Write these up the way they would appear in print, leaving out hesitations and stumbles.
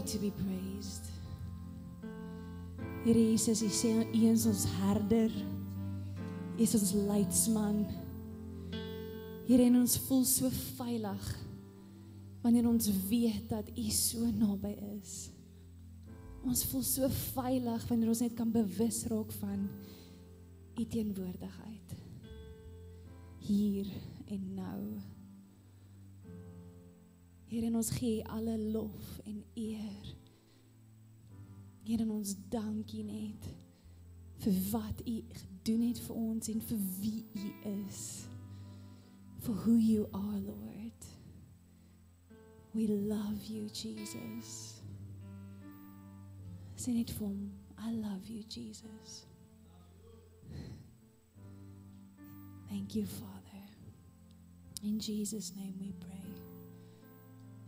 to be praised. Here Jesus, U sê, U is ons herder, U is ons leidsman. Here, en ons voel so veilig, wanneer ons weet dat U so naby is. Ons voel so veilig, wanneer ons net kan bewus raak van U teenwoordigheid. Hier en nou. Here, en ons gee alle lof en eer. Here, en ons dank U net vir wat U gedoen het vir ons en vir wie U is. For who You are, Lord. We love You, Jesus. Sê net vir hom, I love You, Jesus. Thank You, Father. In Jesus' name we pray.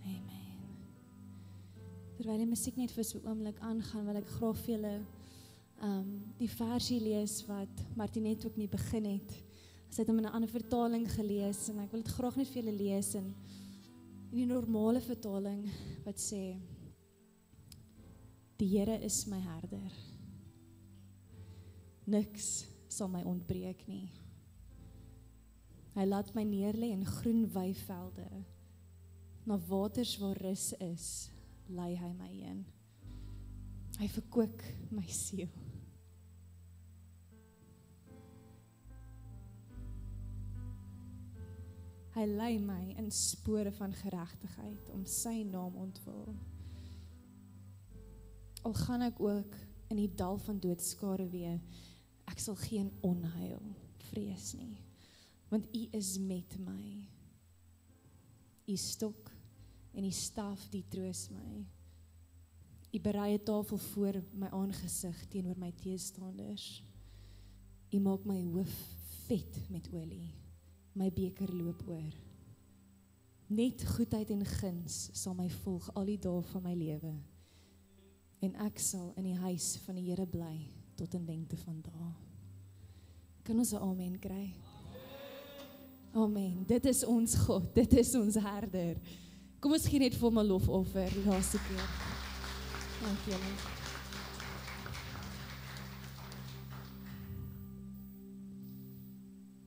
Amen. Terwyl die musiek net vir so 'n oomblik aangaan, wil ek graag vir julle die versie lees wat Martinet ook nie begin het. Sy het hom in 'n ander vertaling gelees en ek wil dit graag net vir julle lees in die normale vertaling wat sê: Die Here is my herder. Niks sal my ontbreek nie. Hy laat my neerlê in groen weivelde. Na waters waar rus is, lei hy my heen. Hy verkoop my siel. Hy lei my in spore van geregtigheid om sy naam ontwil. Al gaan ek ook in die dal van doodskaduwee, ek sal geen onheil vrees nie, want U is met my. U stok en U staf die troos my. U berei 'n tafel voor my aangesig teenoor my teestanders. U maak my hoof vet met olie. My beker loop oor. Net goedheid en guns sal my volg al die dae van my lewe. En ek sal in die huis van die Here bly tot in lengte van dae. Kan ons 'n amen kry? Amen. Dit is ons God, dit is ons herder. Kom ons gee net vir hom 'n lofoffer, die laaste keer. Dank julle.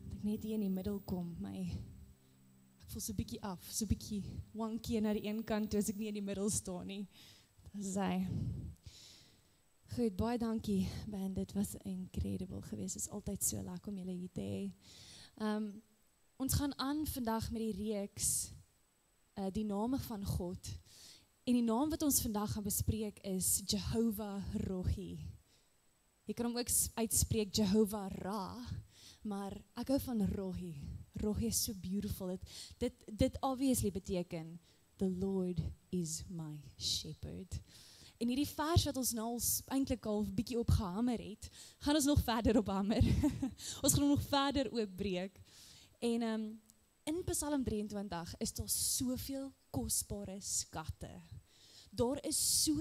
Dat ek net hier in die middel kom, ek voel so bietjie af, so bietjie wonky na die een kant toe as ek nie in die middel staan nie. Dat is hy. Goed, baie dankie, band, dit was incredible geweest, het is altyd so lekker om julle hier te hê. Ons gaan aan vandag met die reeks, die name van God, en die naam wat ons vandag gaan bespreek is Jehovah Rohi. Jy kan hom ook uitspreek Jehovah Ra, maar ek hou van Rohi. Rohi is so beautiful, dit obviously beteken, the Lord is my shepherd. En hierdie vers wat ons nou eintlik al bietjie opgehamer het, gaan ons nog verder ophamer. Ons gaan hom nog verder oopbreek. En in Psalm 23 is daar soveel kosbare skatte. Daar is so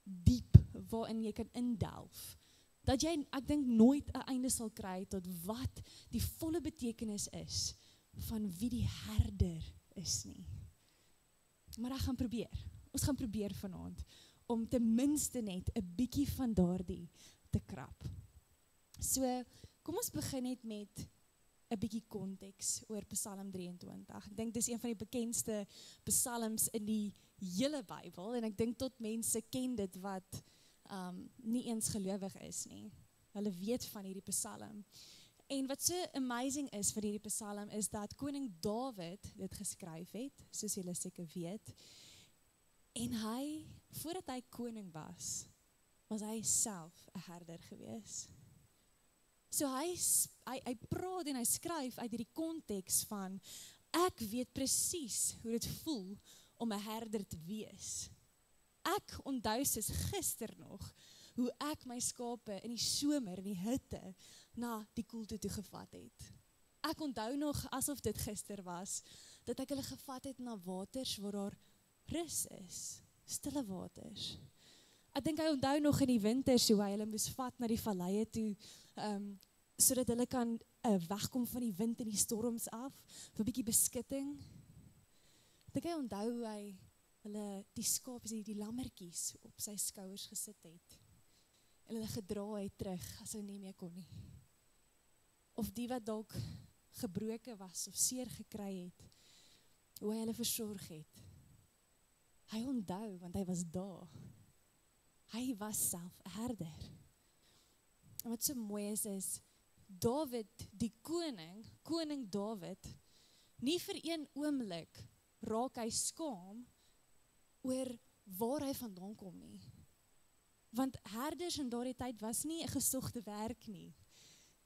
diep waarin jy kan indelf, dat jy, ek dink, nooit 'n einde sal kry tot wat die volle betekenis is van wie die herder is nie. Maar ek gaan probeer. Ons gaan probeer vanaand om ten minste net 'n bietjie van daardie te krap. So, kom ons begin net met 'n bietjie konteks oor Psalm 23. Ek dink dis een van die bekendste psalms in die hele Bybel en ek dink tot mense ken dit wat nie eens gelowig is nie. Hulle weet van hierdie psalm. En wat so amazing is vir hierdie psalm is dat koning Dawid dit geskryf het, soos julle seker weet. En hy, voordat hy koning was hy self 'n herder gewees. So hy praat en hy skryf uit hierdie konteks van, ek weet presies hoe dit voel om 'n herder te wees. Ek onthou soos gister nog, hoe ek my skape in die somer, in die hitte, na die koelte toe gevat het. Ek onthou nog, asof dit gister was, dat ek hulle gevat het na waters waar daar rus is, stille waters. Ek dink hy onthou nog in die winters, hoe hy hulle moes vat na die valleie toe, sodat hulle kan wegkom van die wind en die storms af, vir 'n bietjie beskutting. Ek dink hy onthou hoe hy die skapies, die lammertjies op sy skouers gesit het. En hulle gedra het terug, as hulle nie meer kon nie. Of die wat dalk gebroken was, of seer gekry het, hoe hy hulle versorg het. Hy onthou, want hy was daar. Hy was self 'n herder. En wat so mooi is, Dawid, die koning Dawid, nie vir een oomblik raak hy skaam oor waar hy vandaan kom nie. Want herders in daardie tyd was nie 'n gesogte werk nie.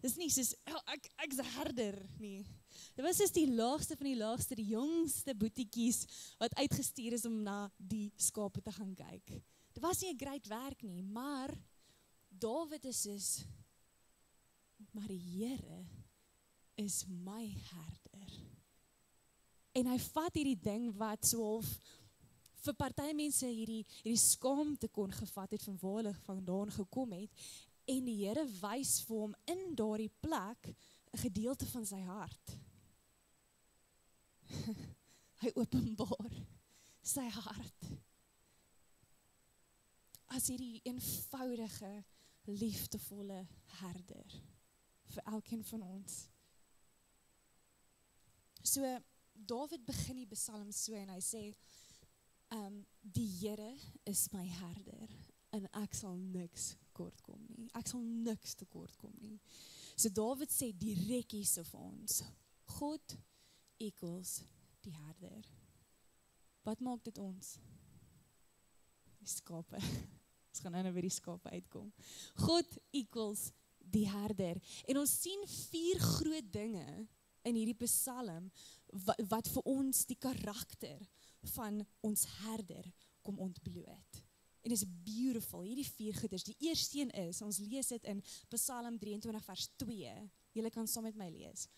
Dis nie soos, ek's 'n herder nie. Dit was soos die laagste van die laagste, die jongste boetiekies wat uitgestuur is om na die skape te gaan kyk. Dit was nie 'n great werk nie, maar Dawid is soos, maar die Here is my herder. En hy vat hierdie ding wat so half vir party mense hierdie skaamte kon gevat het van waar hulle vandaan gekom het, en die Here wys vir hom in daardie plek 'n gedeelte van sy hart. Hy openbaar sy hart as hierdie eenvoudige, liefdevolle herder vir elkeen van ons. So, Dawid begin die psalm so en hy sê, die Here is my herder en ek sal niks kort kom nie. Ek sal niks tekort kom nie. So Dawid sê direk hierso vir ons, God equals die herder. Wat maak dit ons? Die skape. Ons gaan nou by die skape uitkom. God equals die herder. En ons sien 4 groot dinge in hierdie psalm wat vir ons die karakter van ons herder kom ontbloot. En is beautiful, hierdie 4 goeders. Die eerste een is, ons lees dit in Psalm 23 vers 2, julle kan saam met my lees.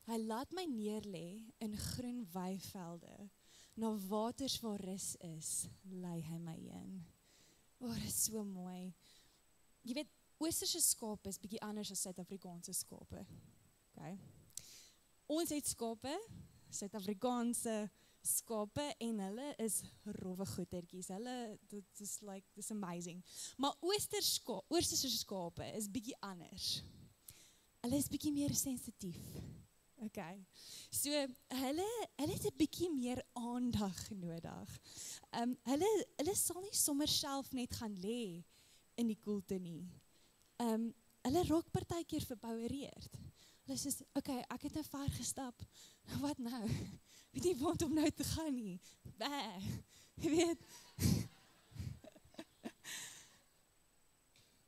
Hy laat my neerlê in groen weivelde, na waters waar rus is, lei hy my heen. Dit is so mooi. Jy weet, Oosterse skape is bietjie anders as Suid-Afrikaanse skape. Okay. Ons het skape, Suid-Afrikaanse skape, en hulle is rowwe goetertjies. Hulle, dit is amazing. Maar Oosterse skape is bietjie anders. Hulle is bietjie meer sensitief. Okay. So, hulle het 'n bietjie meer aandag nodig. Hulle sal nie sommer self net gaan lê in die koelte nie. Hulle raak partykeer verboureerd. Hulle sê, okay, ek het nou ver gestap. Wat nou? Weet nie waar om nou te gaan nie. Jy weet.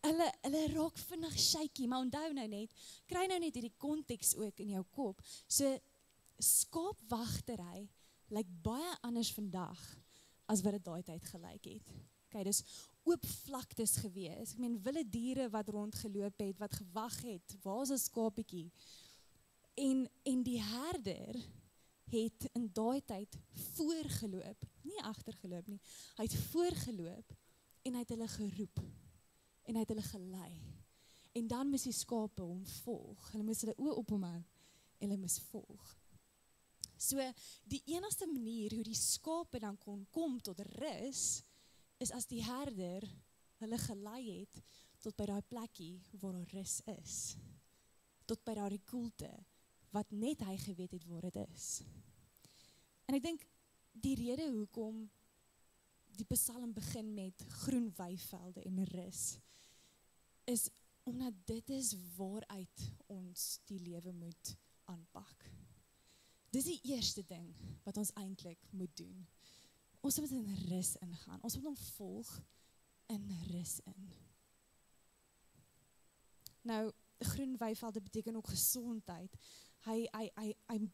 Hulle raak vinnig shaky, maar onthou nou net, kry nou net hierdie konteks ook in jou kop. So, skaapwagtery lyk baie anders vandag as wat dit daai tyd gelyk het. Okay, dis oop vlaktes gewees. Ek meen, wilde diere wat rondgeloop het, wat gewag het, waar is 'n skapietjie? En die herder het in daai tyd voorgeloop, nie agtergeloop nie, hy het voorgeloop en hy het hulle geroep en hy het hulle gelei. En dan moes die skape hom volg, hulle moes hulle oë op hom hou en hulle moes volg. So, die enigste manier hoe die skape dan kon kom tot rus, is as die herder hulle gelei het tot by daai plekkie waar daar rus is. Tot by daai koelte, wat net hy geweet het waar dit is. En ek dink, die rede hoekom die psalm begin met groen weivelde en rus, is omdat dit is waaruit ons die lewe moet aanpak. Dis die eerste ding wat ons eintlik moet doen. Ons moet in rus ingaan. Ons moet hom volg in rus in. Nou, groen weivelde beteken ook gesondheid. Hy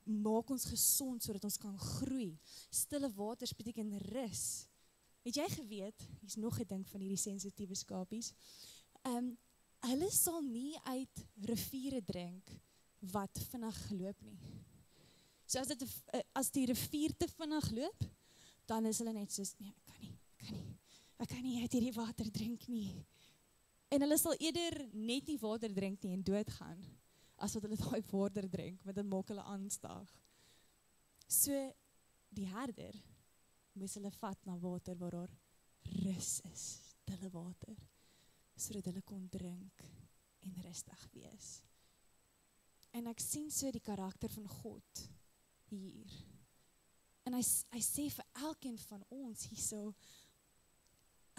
maak ons gesond sodat ons kan groei. Stille waters beteken rus. Het jy geweet, hier's nog 'n ding van hierdie sensitiewe skapies, hulle sal nie uit riviere drink wat vinnig geloop nie. So as die rivier te vinnig loop, dan is hulle net soos, nee, ek kan nie uit hierdie water drink nie. En hulle sal eerder net nie water drink nie en doodgaan, as wat hulle daai water drink, want dit maak hulle aanstaag. So, die herder moes hulle vat na water waar daar rus is, stille water, sodat hulle kon drink en rustig wees. En ek sien so die karakter van God hier. En hy sê vir elkeen van ons hierso,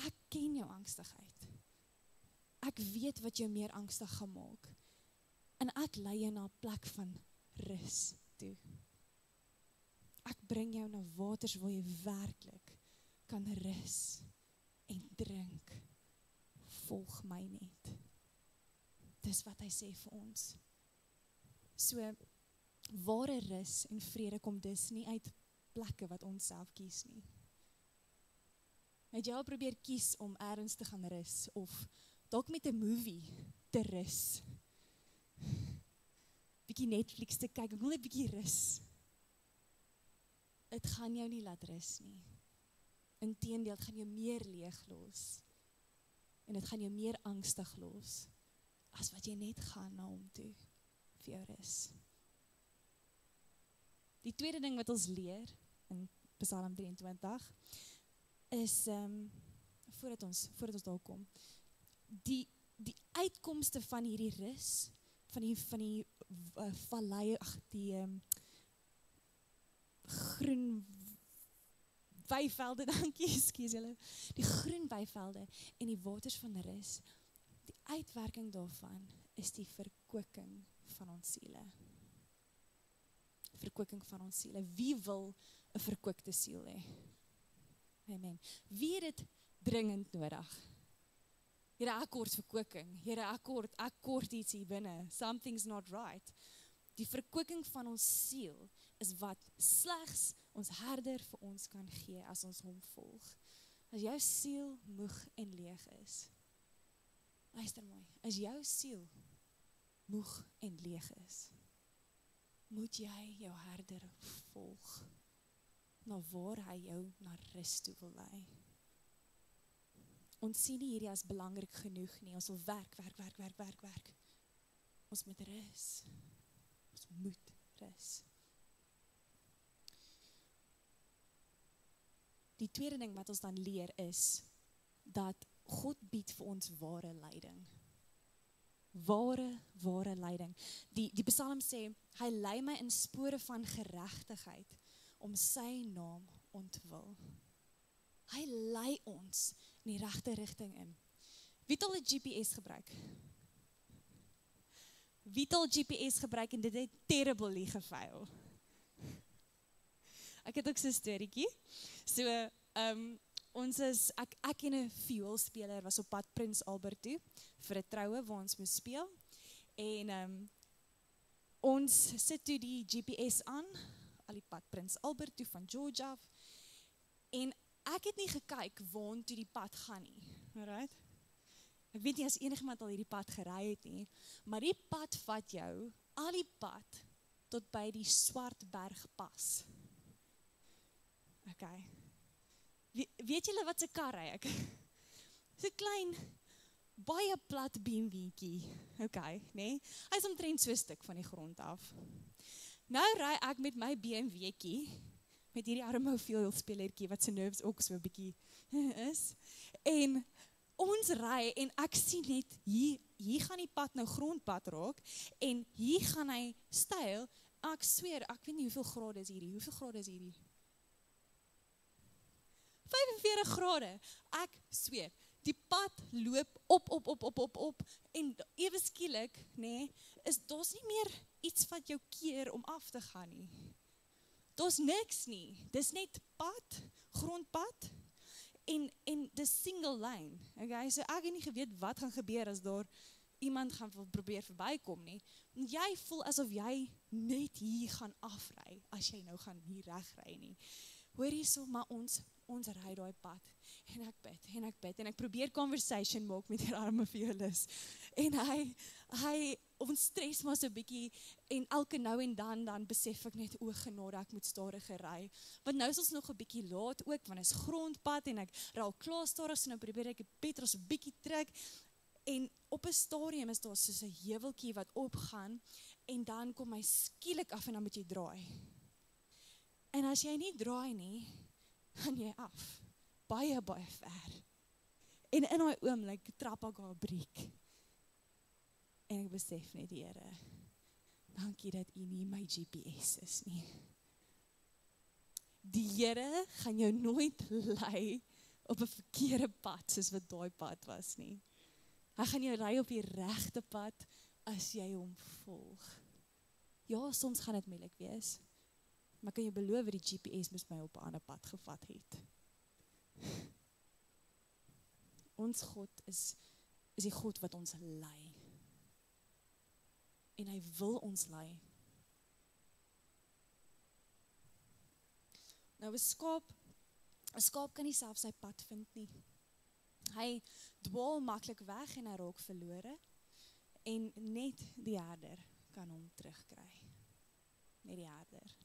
ek ken jou angstigheid. Ek weet wat jou meer angstig gaan maak. En ek lei jou na 'n plek van rus toe. Ek bring jou na waters waar jy werklik kan rus en drink. Volg my net. Dis wat hy sê vir ons. So, ware rus en vrede kom dus nie uit plekke wat ons self kies nie. Het jy al probeer kies om ergens te gaan rus, of dalk met 'n movie te rus? Bietjie Netflix te kyk, ek wil net bietjie rus. Het gaan jou nie laat rus nie. Inteendeel, het gaan jou meer leeg los. En het gaan jou meer angstig los, as wat jy net gaan na hom toe, vir jou rus. Die tweede ding wat ons leer, in Psalm 23, is, voordat ons daar kom, die uitkomste van hierdie rus, van die valleie, die groen weivelde, dankie, excuse julle, die groen weivelde en die waters van rus, die uitwerking daarvan is die verkoeking van ons siele. Verkoeking van ons siele. Wie wil 'n verkoekte siel hê? Amen. Wie het dit dringend nodig? Here, ek kort verkoeking. Here, ek kort iets hier binne. Something's not right. Die verkoeking van ons siel is wat slegs ons herder vir ons kan gee as ons hom volg. As jou siel moeg en leeg is, luister mooi, as jou siel moeg en leeg is, moet jy jou herder volg, na waar hy jou na rus toe wil lei. Ons sien nie hierdie as belangrik genoeg nie, ons wil werk. Ons moet rus. Ons moet rus. Die tweede ding wat ons dan leer is, dat God bied vir ons ware leiding. Ware leiding. Die Psalm sê, hy lei my in spore van geregtigheid, om sy naam ontwil. Hy lei ons in die regte rigting in. Wie het al 'n GPS gebruik? Wie het al GPS gebruik en dit het terribly gefail? Ek het ook so 'n storieetjie. So, ek en 'n vioolspeler was op pad Prins Albert toe, vir 'n troue waar ons moes speel. En ons sit toe die GPS aan, al die pad Prins Albert toe van George af. En ek het nie gekyk waartoe die pad gaan nie. Alright? Ek weet nie as enigiemand al hierdie pad gery het nie, maar die pad vat jou, al die pad, tot by die Swartbergpas. Okay. Weet julle wat se kar ry ek? So klein, baie plat BMW'tjie. Okay, nee? Hy is omtrent so 'n stuk van die grond af. Nou ry ek met my BMW'tjie, met hierdie arme vioolspelertjie wat sy nerves ook so 'n bietjie is. En ons ry en ek sien net, hier gaan die pad nou grondpad raak, en hier gaan hy styl. Ek sweer, ek weet nie hoeveel grade is hierdie. 45 grade. Ek sweer, die pad loop op, en ewe skielik, nee, daar's nie meer iets wat jou keer om af te gaan nie. Daar's niks nie. Dis net pad, grondpad, en dis single lane. Okay, so ek het nie geweet wat gaan gebeur as daar iemand gaan probeer verbykom nie. Jy voel asof jy net hier gaan afry, as jy nou gaan hier regry nie. Hoor hierso, maar ons ry daai pad, en ek bid, en ek probeer conversation maak met die arme violis, en hy ons stres maar so 'n bietjie, en elke nou en dan besef ek net, o genade, ek moet stadiger ry, want nou is ons nog 'n bietjie laat ook, want is grondpad, en ek ry al klaar stadig, so nou probeer ek die petrol so 'n bietjie trek, en op 'n stadium is daar soos 'n heuweltjie wat opgaan, en dan kom hy skielik af, en dan moet jy draai. En as jy nie draai nie, gaan jy af. Baie, baie ver. En in daai oomblik trap ek haar breek. En ek besef net, Here, dankie dat U nie my GPS is nie. Die Here gaan jou nooit lei op 'n verkeerde pad, soos wat daai pad was nie. Hy gaan jou lei op die regte pad, as jy hom volg. Ja, soms gaan dit moeilik wees, maar kan jy beloof die GPS moes my op 'n ander pad gevat het. Ons God is die God wat ons lei. En hy wil ons lei. Nou 'n skaap kan nie self sy pad vind nie. Hy dwaal maklik weg en hy raak verlore. En net die herder kan hom terugkry. Net die herder.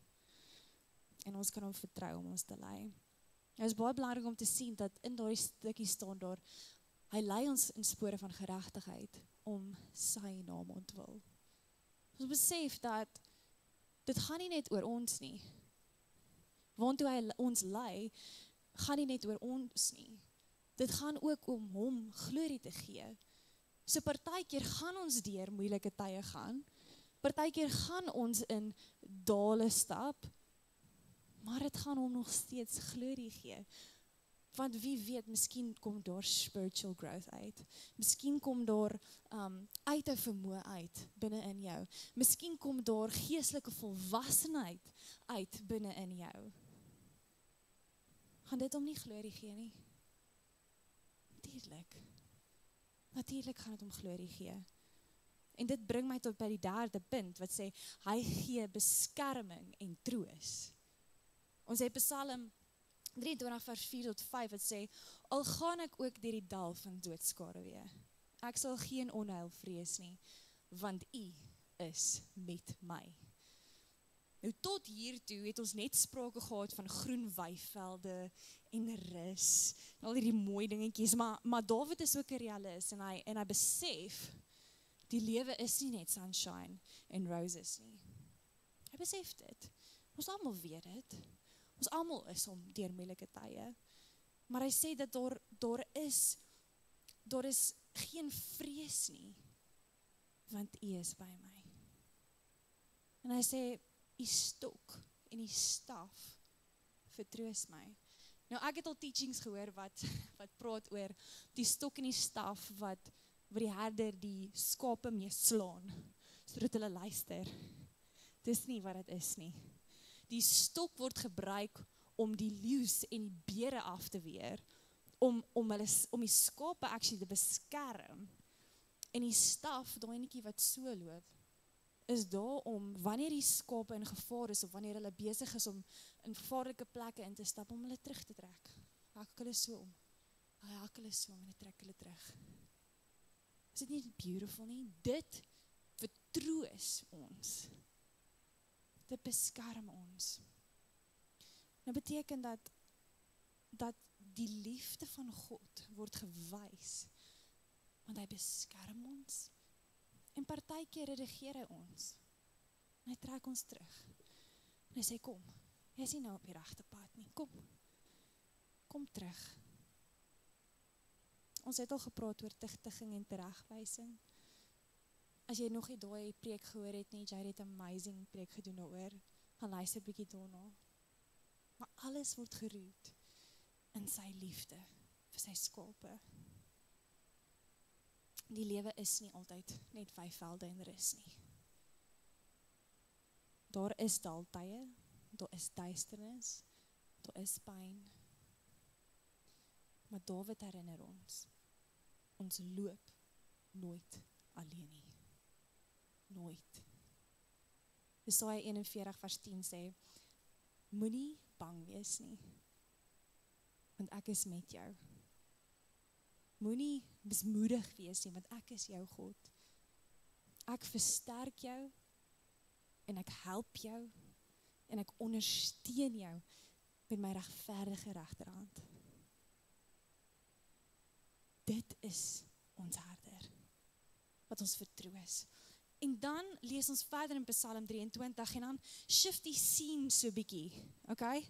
En ons kan hom vertrou om ons te lei. Het is baie belangrik om te sien dat in daardie stukkie staan daar, hy lei ons in spore van geregtigheid om sy naam ontwil. Ons besef dat dit gaan nie net oor ons nie. Want toe hy ons lei, gaan nie net oor ons nie. Dit gaan ook om hom glorie te gee. So partykeer gaan ons deur moeilike tye gaan, partykeer gaan ons in dale stap, maar dit gaan hom nog steeds glorie gee. Want wie weet, miskien kom daar spiritual growth uit. Miskien kom daar uit 'n vermoë uit binne in jou. Miskien kom daar geestelike volwassenheid uit binne in jou. Gaan dit hom nie glorie gee nie? Natuurlik gaan dit hom glorie gee. En dit bring my tot by die derde punt, wat sê, hy gee beskerming en troos. Ons het Psalm 23 vers 4 tot 5, wat sê, al gaan ek ook deur die dal van doodskaduwee, ek sal geen onheil vrees nie, want U is met my. Nou tot hiertoe het ons net sprake gehad van groen weivelde en rus, en al hierdie mooi dingetjies, maar Dawid is ook 'n realist, en hy besef, die lewe is nie net sunshine en roses nie. Hy besef dit. Ons almal weet dit. Ons almal is deur moeilike tye. Maar hy sê dat daar is geen vrees nie, want U is by my. En hy sê, U stok en U staf vertroos my. Nou ek het al teachings gehoor wat praat oor die stok en die staf wat die herder die skape mee slaan, sodat hulle luister. Dis nie wat dit is nie. Die stok word gebruik om die leeu's en die beere af te weer, om die skape actually te beskerm. En die staf, daai netjie wat so loop, is daar om, wanneer die skape in gevaar is, of wanneer hulle besig is om in gevaarlike plekke in te stap, om hulle terug te trek. Hak hulle so om. Hy hak hulle so om en hy trek hulle terug. Is dit nie beautiful nie? Dit vertroos ons. Dit beskerm ons. Nou beteken dat die liefde van God word gewys, want hy beskerm ons, en partykeer regeer hy ons, en hy trek ons terug, en hy sê, kom, jy is nie nou op die regte pad nie, kom terug. Ons het al gepraat oor tigtiging en teregwysing. As jy nog nie daai preek gehoor het nie, jy het 'n amazing preek gedoen daaroor, gaan luister bietjie daarna. Maar alles word geroet in sy liefde vir sy skape. Die lewe is nie altyd net weivelde en rus nie. Daar is daltye, daar is duisternis, daar is pyn. Maar Dawid herinner ons loop nooit alleen nie. Nooit. Jesaja 41 vers 10 sê, moenie bang wees nie, want ek is met jou. Moenie mismoedig wees nie, want ek is jou God. Ek versterk jou, en ek help jou, en ek ondersteun jou met my regverdige regterhand. Dit is ons herder, wat ons vertroos. En dan lees ons verder in Psalm 23, en dan shift die scene so bietjie, okay?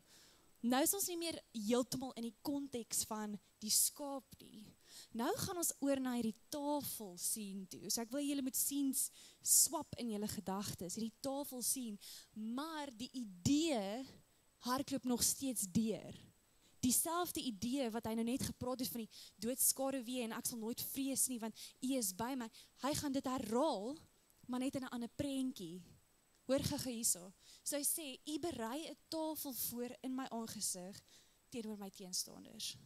Nou is ons nie meer heeltemal in die konteks van die skaap nie. Nou gaan ons oor na hierdie tafel sien toe. So ek wil julle moet scenes swap in julle gedagtes, hierdie tafel sien, maar die idee hardloop nog steeds deur. Dieselfde idee wat hy nou net gepraat het van die doodskaduwee en ek sal nooit vrees nie want U is by my. Hy gaan dit herhaal, maar net in 'n ander prentjie. Hoor gou hierso. So hy sê, U berei 'n tafel voor in my aangesig teenoor my teenstanders.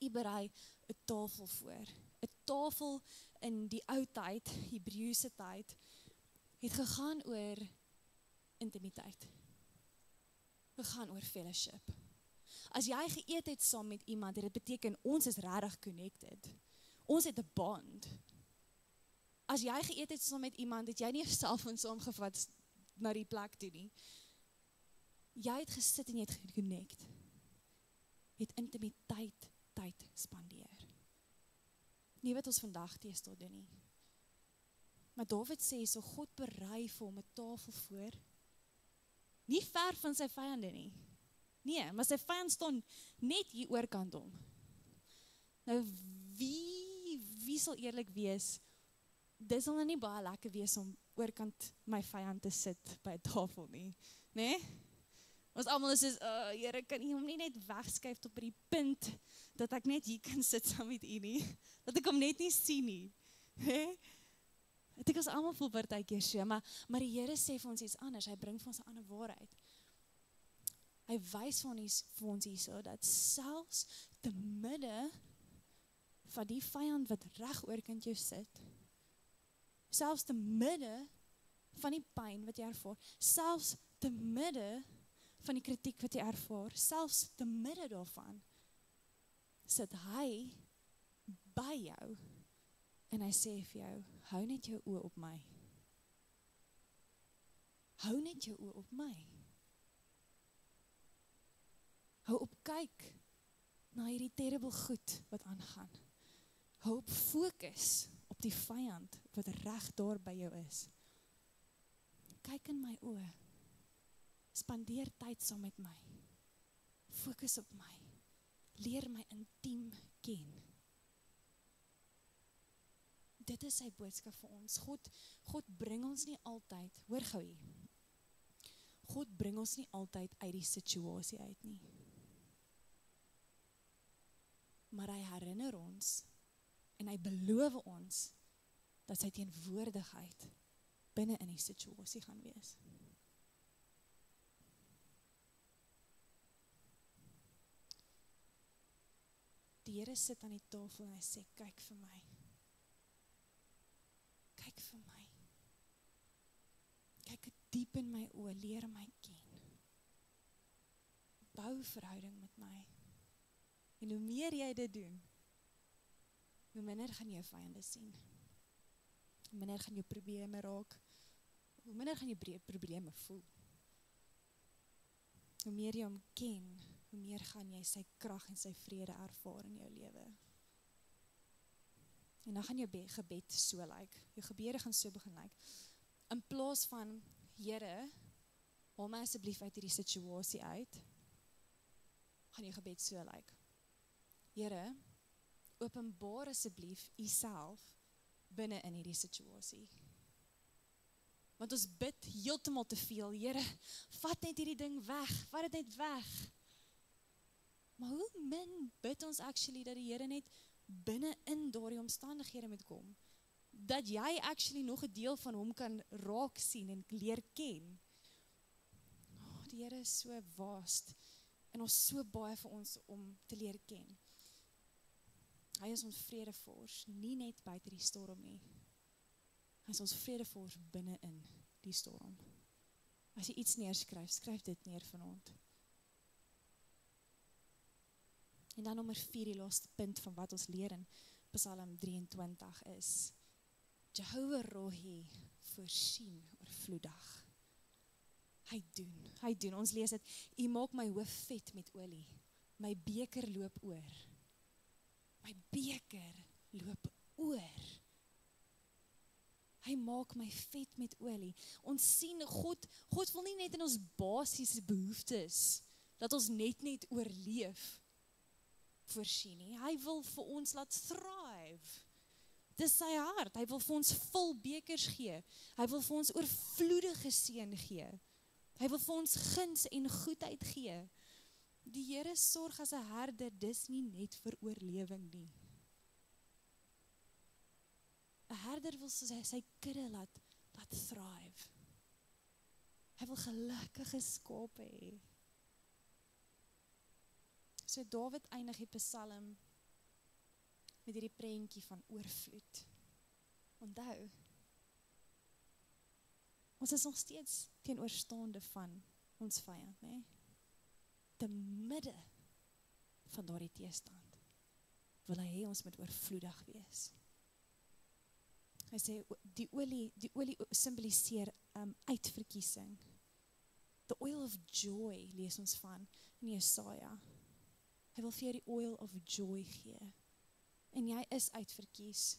U berei 'n tafel voor. 'n Tafel in die ou tyd, Hebreëse tyd, het gegaan oor intimiteit. Gegaan oor fellowship. As jy geëet het saam met iemand, dit beteken ons is regtig connected. Ons het 'n bond. As jy geëet het saam met iemand, het jy nie jouself in saamgevat na die plek toe nie. Jy het gesit en jy het geconnect. Jy het intimiteit tyd spandeer. Nie wat ons vandag teestel doen nie. Maar Dawid sê, so God berei vir hom 'n tafel voor, nie ver van sy vyande nie. Nee, maar sy vyand staan net hier oorkant hom. Nou, wie sal eerlik wees, dit sal nou nie baie lekker wees om oorkant my vyand te sit by 'n tafel nie, né? Ons almal is soos, Here, kan U hom nie net wegskuif tot by die punt, dat ek net hier kan sit saam met U nie, dat ek hom net nie sien nie, né? Ek dink ons almal voel partykeer so, maar die Here sê vir ons iets anders, hy bring vir ons 'n ander waarheid. Hy wys vir ons hierso, dat selfs te midde van die vyand wat reg oorkant jou sit, selfs te midde van die pyn wat jy ervaar, selfs te midde van die kritiek wat jy ervaar, selfs te midde daarvan, sit hy by jou, en hy sê vir jou, hou net jou oë op my. Hou net jou oë op my. Hou op kyk na hierdie terrible goed wat aangaan. Hou op fokus op die vyand wat reg daar by jou is. Kyk in my oë. Spandeer tyd saam met my. Fokus op my. Leer my intiem ken. Dit is sy boodskap vir ons. God bring ons nie altyd, hoor gou hier. God bring ons nie altyd uit die situasie uit nie. Maar hy herinner ons en hy beloof ons dat sy teenwoordigheid binne in die situasie gaan wees. Die Here sit aan die tafel en hy sê, kyk vir my. Kyk vir my. Kyk diep in my oë, leer my ken. Bou verhouding met my. En hoe meer jy dit doen, hoe minder gaan jy jou vyande sien. Hoe minder gaan jou probleme raak. Hoe minder gaan jy probleme voel. Hoe meer jy hom ken, hoe meer gaan jy sy krag en sy vrede ervaar in jou lewe. En dan gaan jou gebed so lyk. Jou gebede gaan so begin lyk. In plaas van, Here, haal my asseblief uit hierdie situasie uit, gaan jou gebed so lyk. Here, openbaar asseblief U self binne in hierdie situasie. Want ons bid heeltemal te veel, Here, vat net hierdie ding weg, vat dit net weg. Maar hoe min bid ons actually dat die Here net binne in daardie omstandighede moet kom, dat jy actually nog 'n deel van hom kan raak sien en leer ken. Die Here is so vast, en ons so baie vir ons om te leer ken. Hy is ons vredevors, nie net buite die storm nie. Hy is ons vredevors binne in die storm. As jy iets neerskryf, skryf dit neer vanaand. En dan nommer 4, die laaste punt van wat ons leer in Psalm 23 is, Jehovah Rohi voorsien oorvloedig. Hy doen, ons lees dit, U maak my hoof vet met olie, my beker loop oor. My beker loop oor. Hy maak my vet met olie. Ons sien God wil nie net in ons basiese behoeftes, dat ons net oorleef voorsien nie. Hy wil vir ons laat thrive. Dis sy hart. Hy wil vir ons vol bekers gee. Hy wil vir ons oorvloedige seën gee. Hy wil vir ons guns en goedheid gee. Die Here sorg as 'n herder, dis nie net vir oorlewing nie. 'n Herder wil sy kudde laat thrive. Hy wil gelukkige skape hê. So Dawid eindig die Psalm met hierdie prentjie van oorvloed. Onthou, ons is nog steeds teenoorstaande van ons vyand, né? Te midde van daardie teestand wil hy hê ons moet oorvloedig wees. Hy sê die olie simboliseer uitverkiesing. The oil of joy lees ons van in Jesaja. Hy wil vir jou die oil of joy gee. En jy is uitverkies.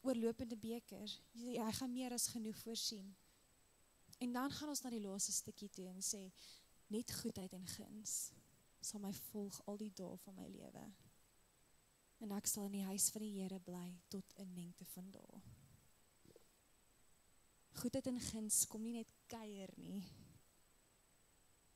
Oorlopende beker, hy gaan meer as genoeg voorsien. En dan gaan ons na die laaste stukkie toe en sê, net goedheid en guns sal my volg al die dae van my lewe. En ek sal in die huis van die Here bly tot in lengte van dae. Goedheid en guns kom nie net kuier nie.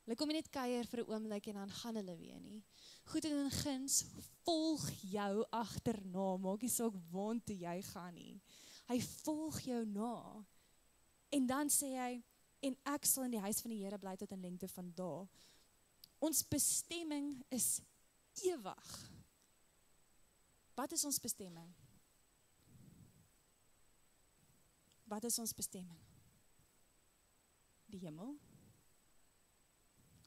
Hulle kom nie net kuier vir 'n oomblik en dan gaan hulle weer nie. Goedheid en guns volg jou agterna, maak nie saak waartoe jy gaan nie. Hy volg jou na. En dan sê hy, en ek sal in die huis van die Here bly tot in lengte van dae. Ons bestemming is ewig. Wat is ons bestemming? Wat is ons bestemming? Die hemel.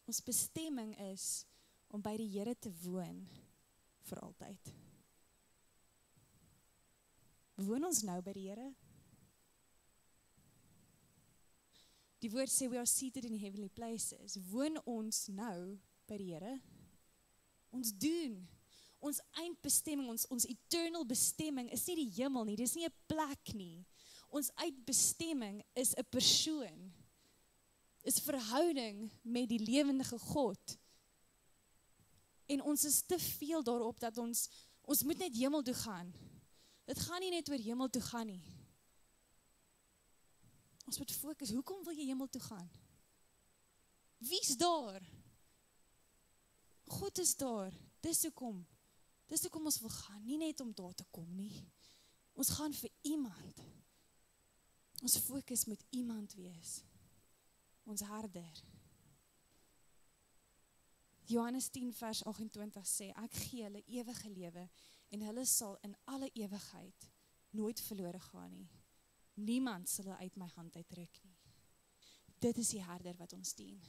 Ons bestemming is om by die Here te woon vir altyd. Woon ons nou by die Here? Die woord sê, we are seated in heavenly places. Woon ons nou by die Here? Ons doen. Ons eindbestemming, ons eternal bestemming is nie die hemel nie, dis nie 'n plek nie. Ons eindbestemming is 'n persoon. Is verhouding met die lewendige God. En ons is te veel daarop dat ons moet net hemel toe gaan. Dit gaan nie net oor hemel toe gaan nie. Ons moet fokus, hoekom wil jy hemel toe gaan? Wie's daar? God is daar, dis hoekom. Dis hoekom ons wil gaan, nie net om daar te kom nie. Ons gaan vir iemand. Ons fokus moet iemand wees. Ons herder. Johannes 10 vers 28 sê, ek gee hulle ewige lewe en hulle sal in alle ewigheid nooit verlore gaan nie. Niemand sal hulle uit my hand uitruk nie. Dit is die herder wat ons dien.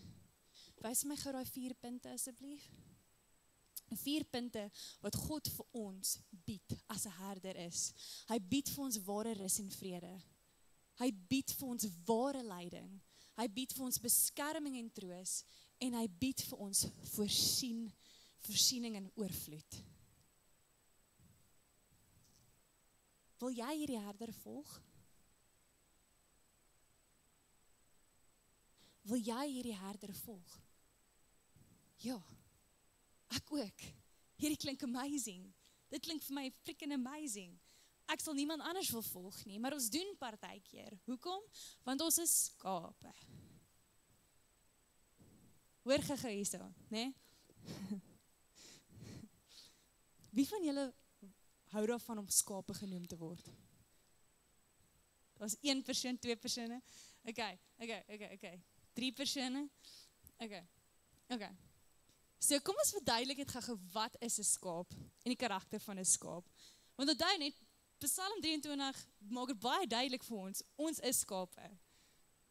Wys my gou daai 4 punte asseblief. 4 punte wat God vir ons bied as 'n herder is. Hy bied vir ons ware rus en vrede. Hy bied vir ons ware leiding. Hy bied vir ons beskerming en troos en hy bied vir ons voorsiening en oorvloed. Wil jy hierdie herder volg? Wil jy hierdie herder volg? Ja. Ek ook. Hierdie klink amazing. Dit klink vir my freaking amazing. Ek sal niemand anders wil volg nie, maar ons doen partykeer. Hoekom? Want ons is skape. Hoor gou hierso, né? Wie van julle hou daarvan om skape genoem te word? Daar's 1 persoon, 2 persone. Okay. 3 persone. Okay. So kom ons verduidelik dit gou, wat is 'n skaap en die karakter van 'n skaap. Want onthou net, Psalm 23 maak dit baie duidelik vir ons is skape.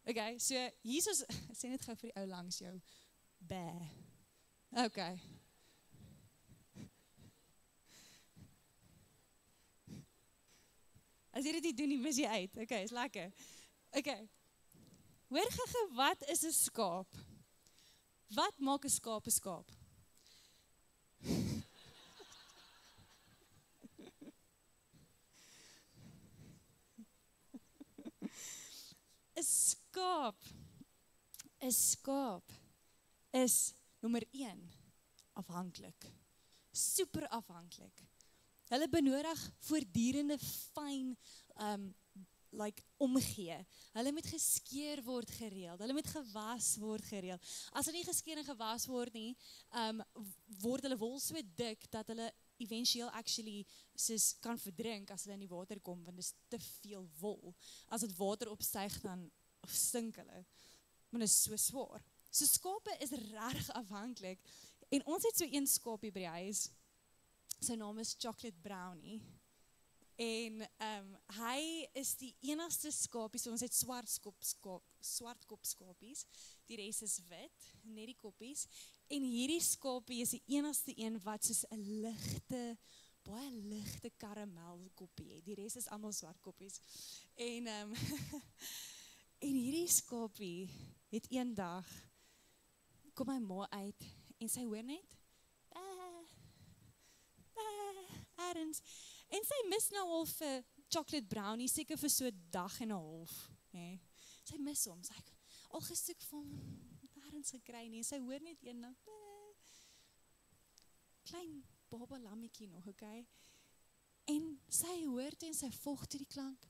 Okay, so Jesus sê net gou vir die ou langs jou, bæ. Okay. As jy dit nie doen nie, mis jy uit. Okay, is lekker. Okay. Hoor gou, wat is 'n skaap? Wat maak 'n skaap 'n skaap? skaap is nommer 1 afhanklik. Super afhanklik. Hulle benodig voortdurende fyn omgee. Hulle moet geskeer word gereeld. Hulle moet gewas word gereeld. As hulle nie geskeer en gewas word nie, word hulle wol so dik dat hulle eventueel actually soos kan verdrink as hulle in die water kom, want dit is te veel wol. As dit water opstyg, dan stink hulle. Maar dit is so swaar. So skape is regtig afhanklik. En ons het so een skaapie by die huis. Sy naam is Chocolate Brownie. En hy is die enigste skapie, so ons het swartkop skapies, die res is wit, net die koppies, en hierdie skapie is die enigste een wat soos 'n baie ligte karamelkoppie het, die res is almal swart koppies, en, en hierdie skapie het eendag, kom my ma uit, en sy hoor net, ergens, en sy mis nou al vir Chocolate Brownie, seker vir so 'n dag en 'n half. Nee. Sy mis hom, sy al gesoek vir hom, ergens gekry nie, sy hoor net eendag, klein baba lammetjie nog, okay? En sy hoor toe en sy volg toe die klank,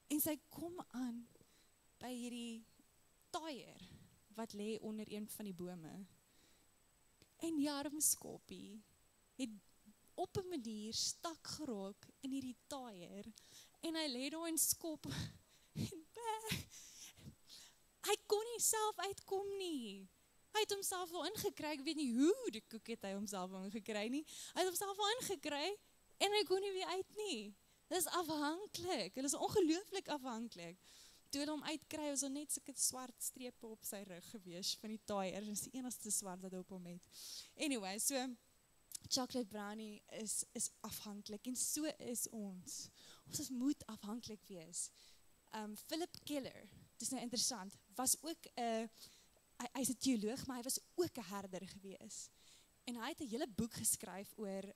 en sy kom aan by hierdie taier, wat lê onder een van die bome. En die arme skapie het op 'n manier stak geraak in hierdie taier en hy lê daar en skop en hy kon nie self uitkom nie. Hy het homself wel ingekry, ek weet nie hoe die koek het hy homself wel ingekry nie. Hy het homself wel ingekry en hy kon nie weer uit nie. Dit is afhanklik, dit is ongelooflik afhanklik. Toe hulle hom uitkry, was net sulke swart strepe op sy rug gewees van die taier, dit is die enigste swart wat op hom het. Anyway, so Chocolate Brownie is afhanklik en so is ons. Ons moet afhanklik wees. Philip Keller, dit is nou interessant, was ook hy is 'n teoloog, maar hy was ook 'n herder gewees. En hy het 'n hele boek geskryf oor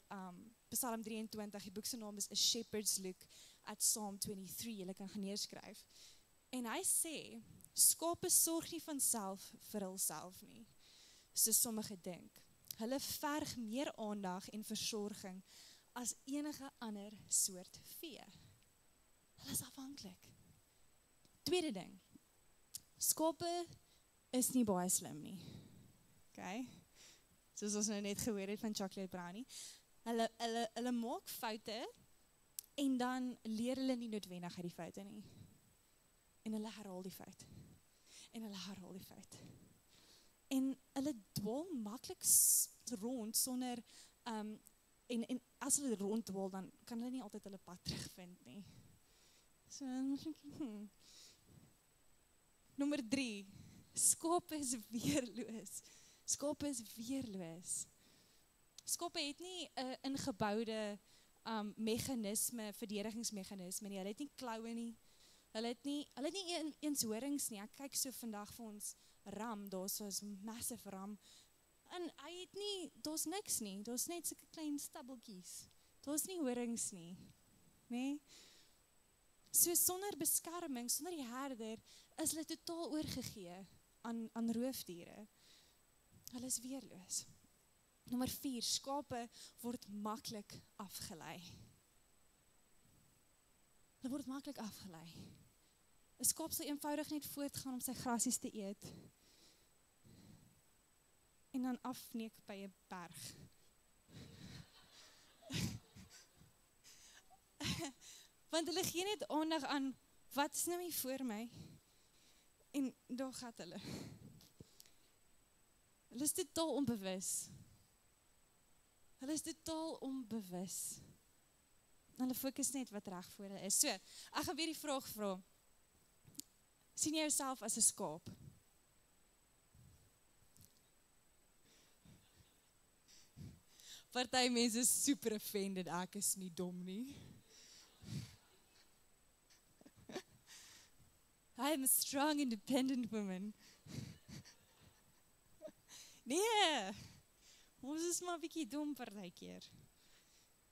Psalm 23, die boek se naam is A Shepherd's Look at Psalm 23, jy kan gaan neerskryf. En hy sê, skape sorg nie van self vir hulself nie, soos sommige dink. Hulle verg meer aandag en versorging as enige ander soort vee. Hulle is afhanklik. Tweede ding, skape is nie baie slim nie. Okay? Soos ons nou net gehoor het van Chocolate Brownie. Hulle maak foute en dan leer hulle nie noodwendig uit die foute nie. En hulle herhaal die fout. En hulle herhaal die fout. En hulle dwaal maklik rond sonder, en as hulle ronddwaal, dan kan hulle nie altyd hulle pad terugvind nie. So, Nommer 3, skape is weerloos. Skape is weerloos. Skape het nie 'n ingeboude meganisme, verdedigingsmeganisme nie. Hulle het nie kloue nie. Hulle het nie eens horings nie. Ek kyk so vandag vir ons ram, daar's so 'n massive ram. En hy het nie, daar's niks nie. Daar's net sulke klein stabbeltjies. Daar's nie horings nie. Nee? So sonder beskerming, sonder die herder, is hulle totaal oorgegee aan roofdiere. Hulle is weerloos. Nommer 4, skape word maklik afgelei. Hulle word maklik afgelei. 'n Skaap sal eenvoudig net voortgaan om sy grasies te eet. En dan afneek by 'n berg. Want hulle gee net aandag aan, wat is nou hier voor my? En daar gaan hulle. Hulle is totaal onbewus. Hulle is totaal onbewus. Hulle fokus net wat reg voor hulle is. So, ek gaan weer die vraag vra. Sien jy jouself as 'n skaap? Party mense is super offended, ek is nie dom nie. I am a strong, independent woman. Nee, ons is maar 'n bietjie dom partykeer.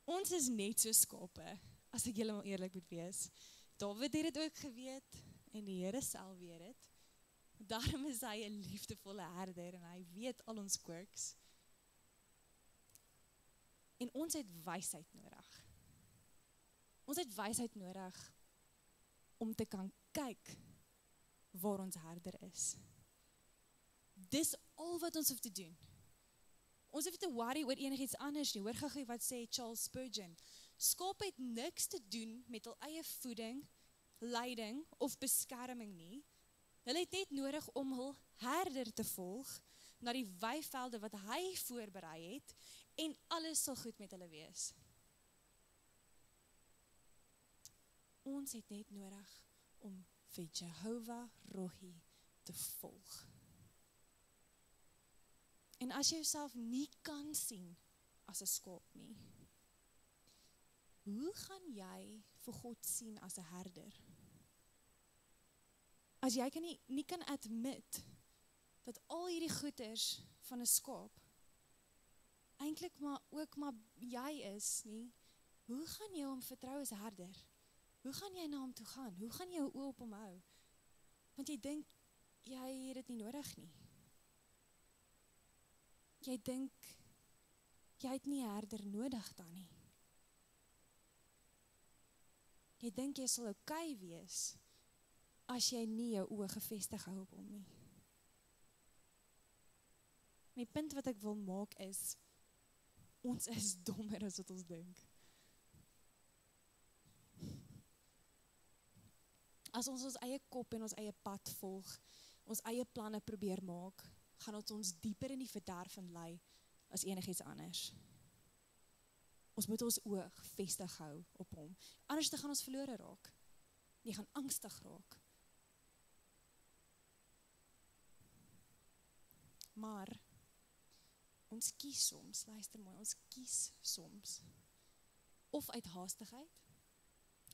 Ons is net so skape, as ek heeltemal eerlik moet wees. Dawid het dit ook geweet, en die Here self weet dit. Daarom is hy 'n liefdevolle herder, en hy weet al ons quirks. En ons het wysheid nodig. Ons het wysheid nodig om te kan kyk waar ons herder is. Dis al wat ons hoef te doen. Ons hoef te worry oor enigiets anders nie. Hoor gou wat sê Charles Spurgeon. Skape het niks te doen met hul eie voeding, leiding of beskerming nie. Hulle het net nodig om hul herder te volg na die weivelde wat hy voorberei het en alles sal goed met hulle wees. Ons het net nodig om vir Jehovah Rohi te volg. En as jy jouself nie kan sien as 'n skaap nie, hoe gaan jy vir God sien as 'n herder? As jy nie kan admit dat al hierdie goeders van 'n skaap eintlik maar jy is nie, hoe gaan jy hom vertrou as 'n herder? Hoe gaan jy na hom toe gaan? Hoe gaan jy jou oë op hom hou? Want jy dink jy het dit nie nodig nie. Jy dink jy het nie 'n herder nodig dan nie. Jy dink jy sal okay wees as jy nie jou oë gefestig hou op hom nie. Die punt wat ek wil maak is, ons is dommer as wat ons dink. As ons ons eie kop en ons eie pad volg, ons eie planne probeer maak, gaan ons dieper in die verderf lei as enigiets anders. Ons moet ons oë gefestig hou op hom. Anders gaan ons verlore raak. Jy gaan angstig raak. Maar ons kies soms, luister mooi, ons kies soms of uit haastigheid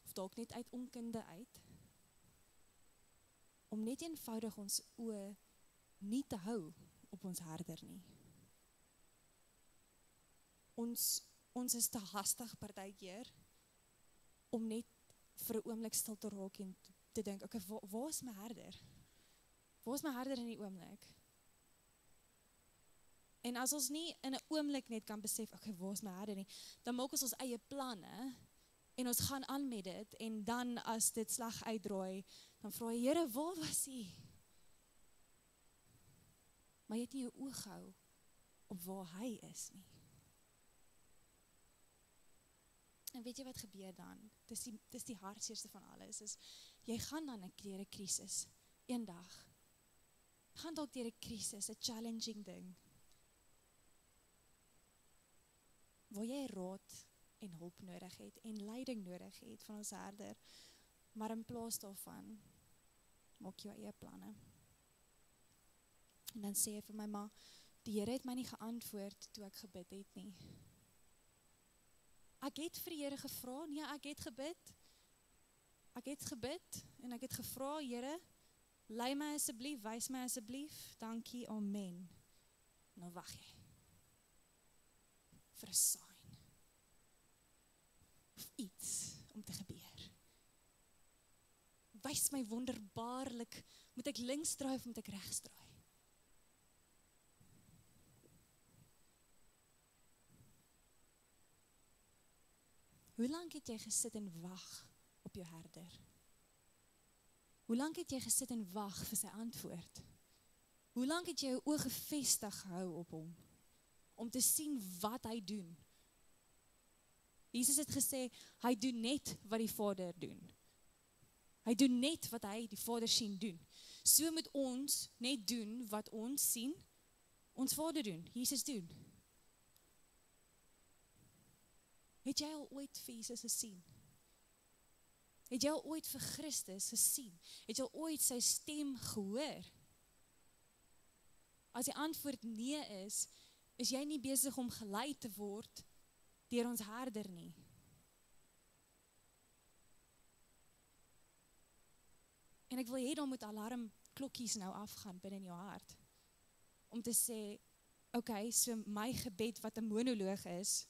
of dalk net uit onkunde uit om net eenvoudig ons oë nie te hou op ons herder nie. Ons is te hastig partykeer om net vir 'n oomblik stil te raak en te dink, okay, waar is my herder? Waar is my herder in die oomblik? En as ons nie in 'n oomblik net kan besef, okay, waar is my herder nie, dan maak ons eie planne en ons gaan aan met dit en dan as dit sleg uitdraai, dan vra jy, Here, waar was U? Maar jy het nie jou oog gehou op waar hy is nie. En weet jy wat gebeur dan? Dis die hartseerste van alles, is jy gaan dan deur 'n krisis, eendag. Gaan dalk deur 'n krisis, 'n challenging ding, waar jy raad en hulp nodig het, en leiding nodig het van ons herder, maar in plaas daarvan, maak jy jou eie planne. En dan sê hy vir my, maar die Here het my nie geantwoord toe ek gebid het nie. Ek het vir die Here gevra, nee, ek het gebid. Ek het gebid, en ek het gevra, Here, lei my asseblief, wys my asseblief, dankie, amen. Nou wag jy. Vir 'n sign. Of iets om te gebeur. Wys my wonderbaarlik, moet ek links draai of moet ek regs draai? Hoe lank het jy gesit en wag op jou herder? Hoe lank het jy gesit en wag vir sy antwoord? Hoe lank het jy jou oë gefestig gehou op hom, om te sien wat hy doen? Jesus het gesê, hy doen net wat die Vader doen. Hy doen net wat hy die Vader sien doen. So moet ons net doen wat ons sien, ons Vader doen, Jesus doen. Het jy al ooit vir Jesus gesien? Het jy al ooit vir Christus gesien? Het jy al ooit sy stem gehoor? As die antwoord nee is jy nie besig om gelei te word deur ons herder nie. En ek wil hê dan moet alarmklokkies nou afgaan binne in jou hart, om te sê, okay, so my gebed wat 'n monoloog is,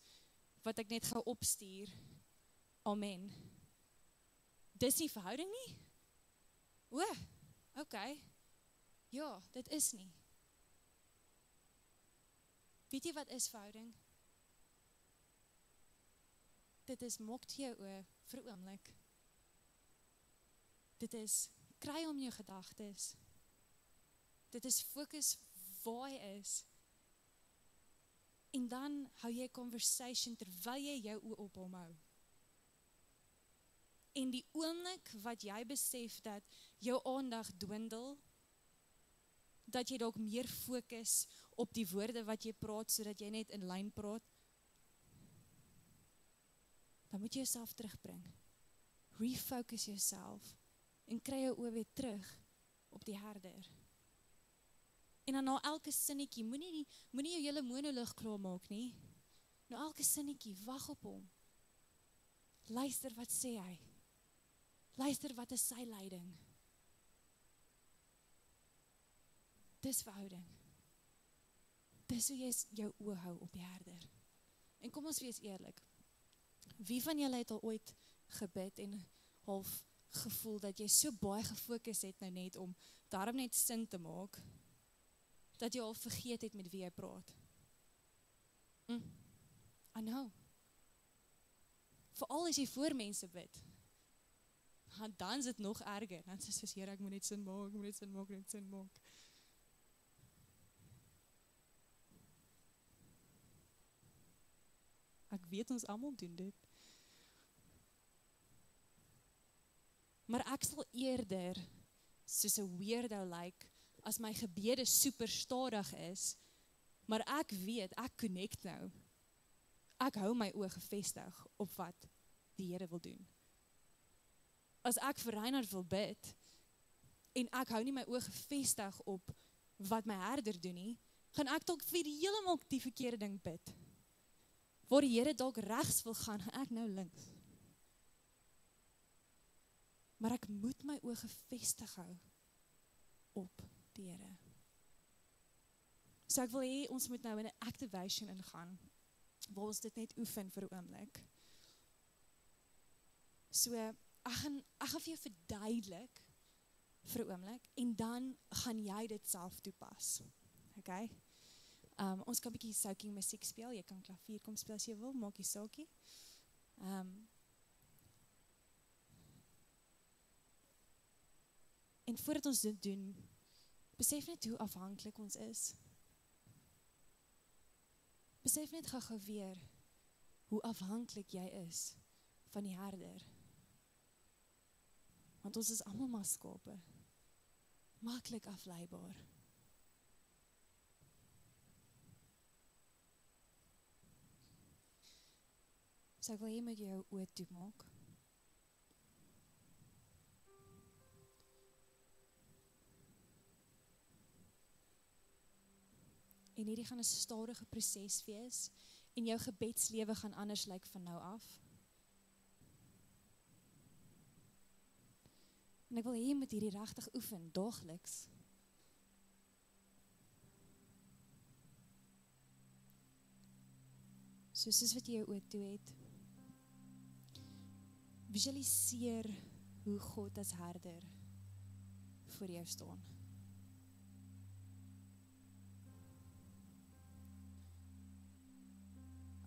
wat ek net gou opstuur, amen. dis nie verhouding nie? O, okay. Ja, dit is nie. Weet jy wat is verhouding? Dit is mok toe jou oor vir 'n oomblik. Dit is kry om jou gedagtes. Dit is fokus waar jy is. En dan hou jy 'n conversation terwyl jy jou oë op hom hou. En die oomblik wat jy besef dat jou aandag dwindel, dat jy dalk meer fokus op die woorde wat jy praat, sodat jy net in lyn praat, dan moet jy jouself terugbring. Refocus jouself en kry jou oë weer terug op die herder. En dan na elke sinnetjie, moenie jou hele monoloog klaar maak nie. Na elke sinnetjie, wag op hom. Luister wat sê hy. Luister wat is sy leiding. Dis verhouding. Dis hoe jy jou oë hou op die herder. En kom ons wees eerlik. Wie van julle het al ooit gebid en half gevoel dat jy so baie gefokus het nou net om daarom net sin te maak, dat jy al vergeet het met wie jy praat? I know. Veral as jy voor mense bid, dan is dit nog erger. Dan is dit soos, Here, ek moet net sin maak, ek moet net sin maak, net sin maak. Ek weet ons almal doen dit. Maar ek sal eerder soos 'n weirdo lyk as my gebede super stadig is, maar ek weet, ek connect nou. Ek hou my oë gefestig op wat die Here wil doen. As ek vir Reinhard wil bid, en ek hou nie my oë gefestig op wat my herder doen nie, gaan ek dalk vir heeltemal die verkeerde ding bid. Waar die Here dalk regs wil gaan ek nou links. Maar ek moet my oë gefestig hou op die Here. So ek wil hê ons moet nou in 'n activation ingaan, waar ons dit net oefen vir 'n oomblik. So, ek gaan vir jou verduidelik vir 'n oomblik, en dan gaan jy dit self toepas. Okay? Ons kan 'n bietjie soaking musiek speel, jy kan klavier kom speel as jy wil, maak nie saakie. En voordat ons dit doen, besef net hoe afhanklik ons is. Besef net gou weer hoe afhanklik jy is van die herder. Want ons is almal maar skape. Maklik afleibaar. So ek wil hê met jou oë toemaak. En hierdie gaan 'n stadige proses wees, en jou gebedslewe gaan anders lyk van nou af. En ek wil hê jy moet hierdie regtig oefen, daagliks. Soos wat jy jou oë toe het, visualiseer hoe God as herder voor jou staan.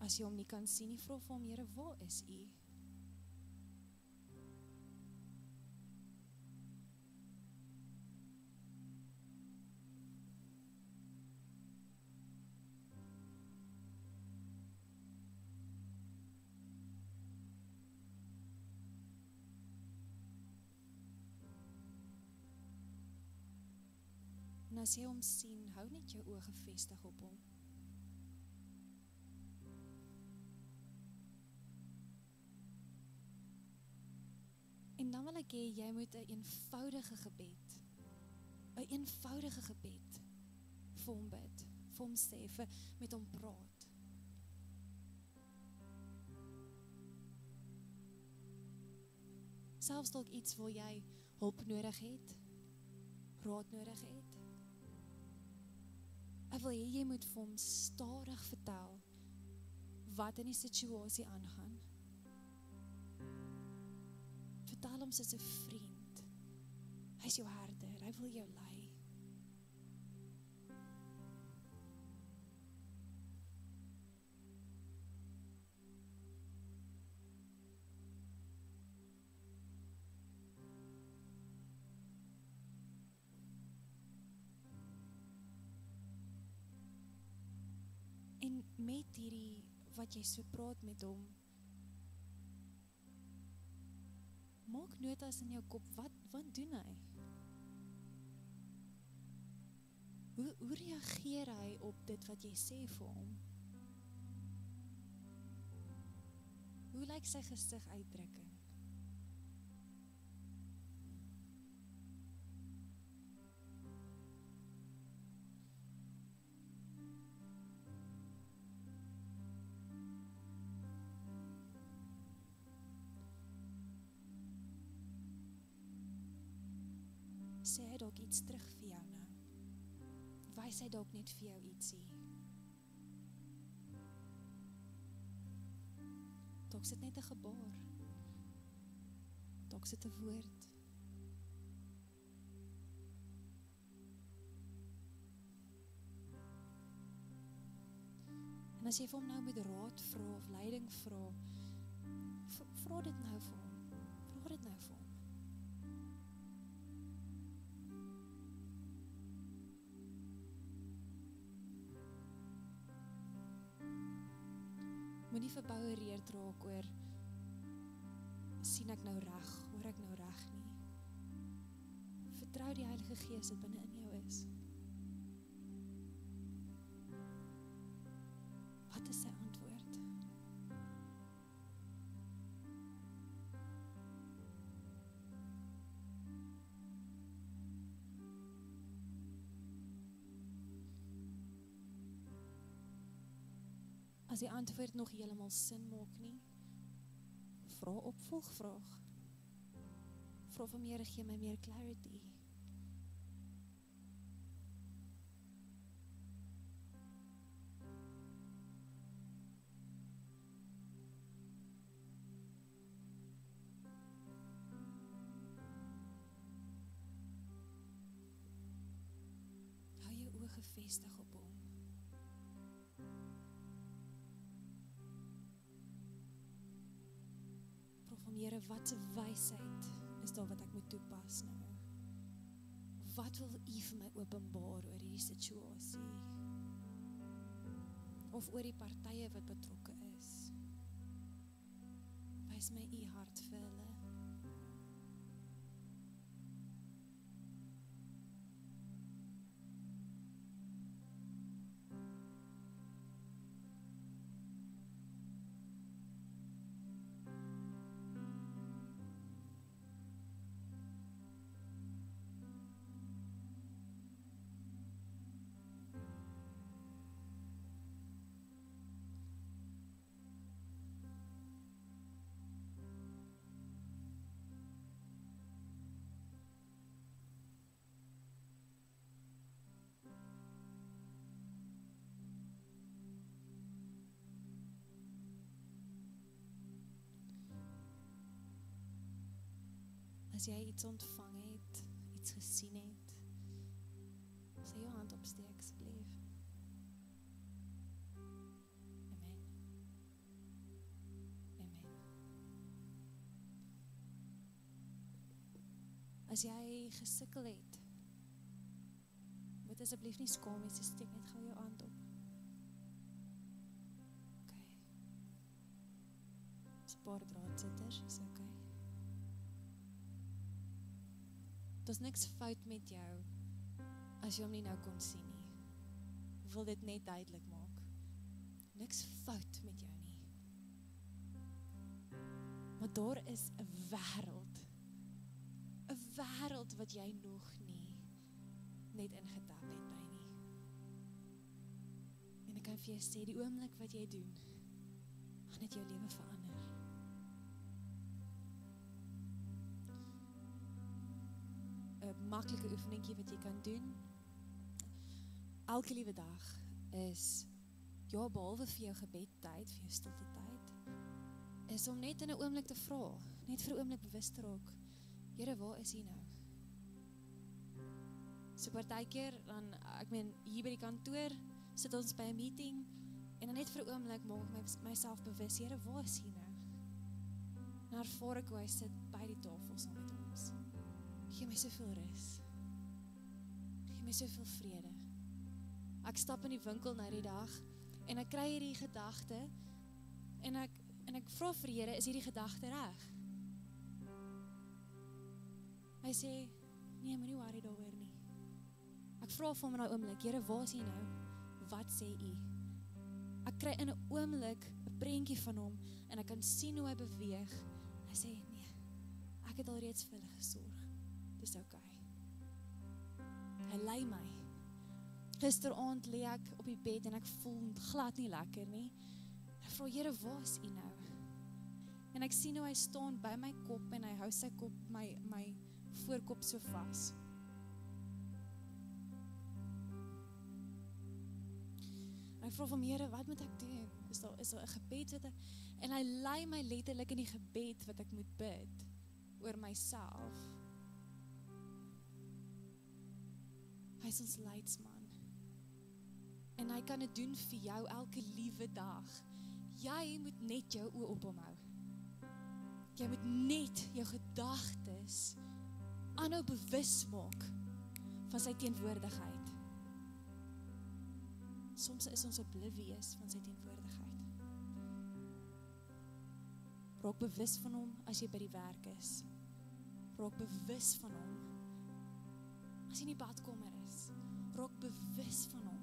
As jy hom nie kan sien nie, vra vir hom, Here, waar is U? En as jy hom sien, hou net jou oë gefestig op hom. En dan wil ek hê jy moet 'n eenvoudige gebed vir hom bid, vir hom sê, met hom praat. Selfs dalk iets waar jy hulp nodig het, raad nodig het. Ek wil hê jy moet vir hom stadig vertel wat in die situasie aangaan. Vertel hom soos 'n vriend. Hy is jou herder, hy wil jou lei. En met hierdie, wat jy so praat met hom, maak notas in jou kop, wat doen hy? Hoe reageer hy op dit wat jy sê vir hom? Hoe lyk sy gesiguitdrukking? Sê hy dalk iets terug vir jou nou? Wys hy dalk net vir jou ietsie? Dalk sit net 'n gebaar. Dalk sit 'n woord. En as jy vir hom nou met raad vra of leiding vra, vra dit nou vir hom. Vra dit nou vir hom. Moenie verboureerd raak oor, sien ek nou reg, hoor ek nou reg nie. Vertrou die Heilige Gees wat binne in jou is. Wat is sy antwoord? As die antwoord nog heeltemal sin maak nie, vra opvolgvraag. Vra van Here, gee my meer clarity. Hou jou oë gefestig op hom. Van Here, wat 'n wysheid is daar wat ek moet toepas nou? Wat wil U vir my openbaar oor hierdie situasie? Of oor die partye wat betrokke is? Wys my U hart vir hulle. As jy iets ontvang het, iets gesien het, sal jou hand opsteek asseblief. Amen. Amen. As jy gesukkel het, moet asseblief nie skaam wees, steek net gou jou hand op. Okay. Dis 'n paar draadsitters, is okay. Daar's niks fout met jou as jy hom nie nou kon sien nie. Ek wil dit net duidelik maak. Niks fout met jou nie. Maar daar is 'n wêreld wat jy nog nie net ingetap het by nie. En ek kan vir jou sê, die oomblik wat jy doen, gaan dit jou lewe verander. 'n maklike oefeningkie wat jy kan doen elke liewe dag is, ja, behalwe vir jou gebedtyd, vir jou stilte tyd, is om net in 'n oomblik te vra, net vir 'n oomblik bewus te raak, Here, waar is U nou? So partykeer dan, ek meen, hier by die kantoor sit ons by 'n meeting en dan net vir 'n oomblik maak ek myself bewus, Here, waar is U nou? En ervaar ek hoe hy sit by die tafel saam met ons. Gee my soveel rus. Gee my soveel vrede. Ek stap in die winkel nou die dag en ek kry hierdie gedagte en ek vra vir die Here, is hierdie gedagte reg? Hy sê, nee, moenie worry daaroor nie. Ek vra vir hom in daai oomblik, Here, waar is U nou? Wat sê U? Ek kry in 'n oomblik 'n prentjie van hom en ek kan sien hoe hy beweeg. Hy sê, nee, ek het alreeds vir hulle gesorg. Dis okay. Hy lei my. Gisteraand lê ek op die bed en ek voel glad nie lekker nie. Ek vra, Here, waar is U nou? En ek sien hoe hy staan by my kop en hy hou sy kop, my voorkop so vas. En ek vra van Here, wat moet ek doen? Is daar 'n gebed wat ek, en hy lei my letterlik in die gebed wat ek moet bid oor myself. Hy is ons leidsman. En hy kan dit doen vir jou elke liewe dag. Jy moet net jou oë op hom hou. Jy moet net jou gedagtes aanhou bewus maak van sy teenwoordigheid. Soms is ons oblivious van sy teenwoordigheid. Raak bewus van hom as jy by die werk is. Raak bewus van hom as jy in die badkamer is. Raak bewus van hom.